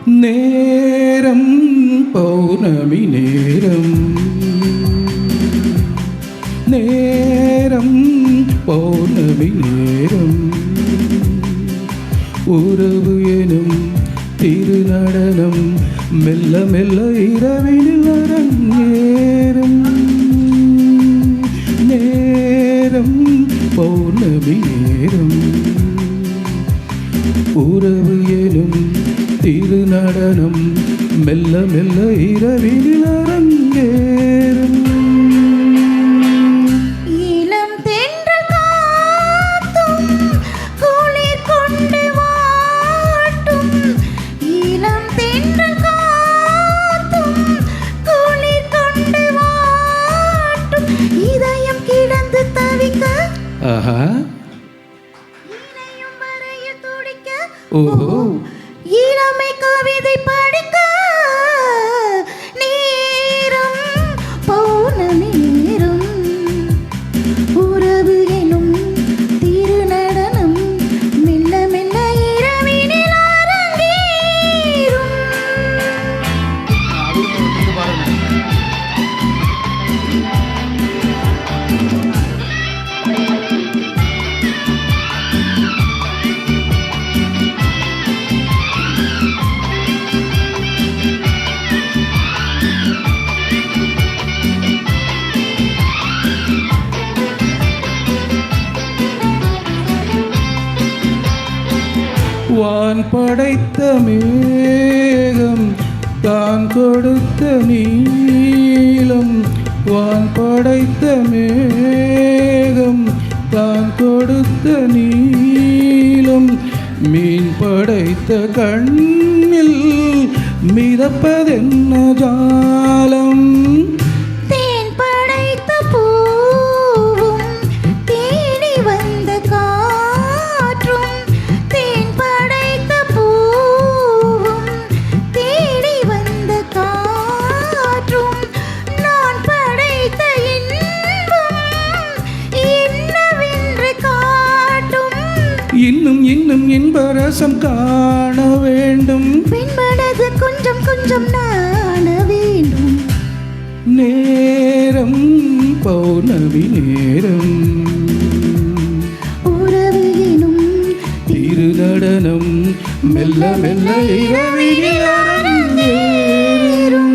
நேரம் பௌர்ணமி நேரம், நேரம் பௌர்ணமி நேரம், உறவு எனும் திருநடனம் மெல்ல மெல்ல இரவினில் அரங்கேறும். நேரம் பௌர்ணமி நேரம், உறவு எனும் திருநடனம் மெல்ல மெல்ல இரவினில் அரங்கேறும். இளம் தென்றல் காத்தும் குளிர் கொண்டு வாட்டும், இளம் தென்றல் காத்தும் குளிர் கொண்டு வாட்டும், இதயம் கிடந்து தவிக்க ஆஹா இணையும் வரையில் துடிக்க, ஓஹோ இளமை கவிதை படிக்க, நேரம் பௌர்ணமி நேரம், உறவு எனும் திருநடனம் மெல்ல மெல்ல இரவினில் அரங்கேறும். வான் படைத்த மேகம் தான் கொடுத்த நீலம், வான் படைத்த மேகம் தான் கொடுத்த நீலம், மீன் படைத்த கண்ணில் மிதப்பதென்ன ஜாலம். தேன் படைத்த பூவும் தேடி வந்த காற்றும், தேன் படைத்த பூவும் தேடி வந்த காற்றும், நான் படைத்த இன்பம் என்னவென்று காட்டும். இன்னும் இன்னும் இன்பரசம் காண வேண்டும், பெண்மனது கொஞ்சம் கொஞ்சம் நாண வேண்டும். நேரம் பௌர்ணமி நேரம், உறவு எனும் திருநடனம் மெல்ல மெல்ல இரவினில் அரங்கேறும்.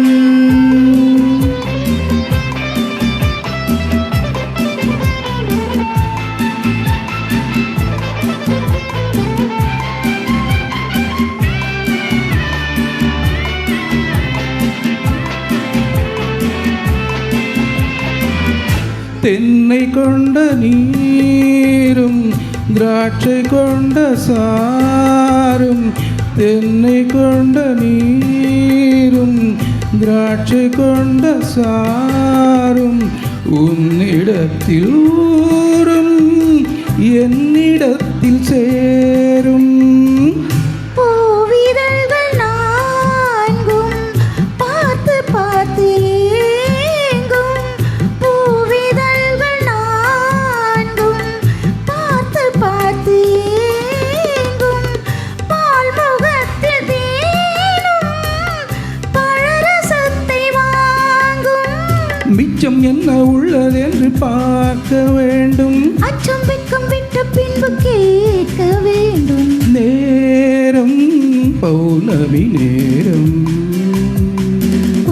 தென்னை கொண்ட நீரும் திராட்சை கொண்ட சாரும், தென்னை கொண்ட நீரும் திராட்சை கொண்ட சாரும், உன்னிடத்தில் ஊரும் என்னிடத்தில் சேரும். பூவிதழ்கள் நான்கும் பார்த்து பார்த்து ஏங்கும், பூவிதழ்கள் நான்கும் பார்த்து பார்த்து ஏங்கும், பால்முகத்தில் தேனும் பழரசத்தை வாங்கும். மிச்சம் என்ன உள்ளதென்று பார்க்க வேண்டும், அச்சம் வெட்கம் விட்ட பின்பு கேட்க வேண்டும். நேரம் பௌர்ணமி நேரம்,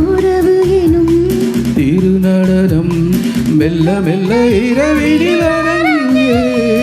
உறவு எனும் திருநடனம் மெல்ல மெல்ல இரவினில் அரங்கேறும்.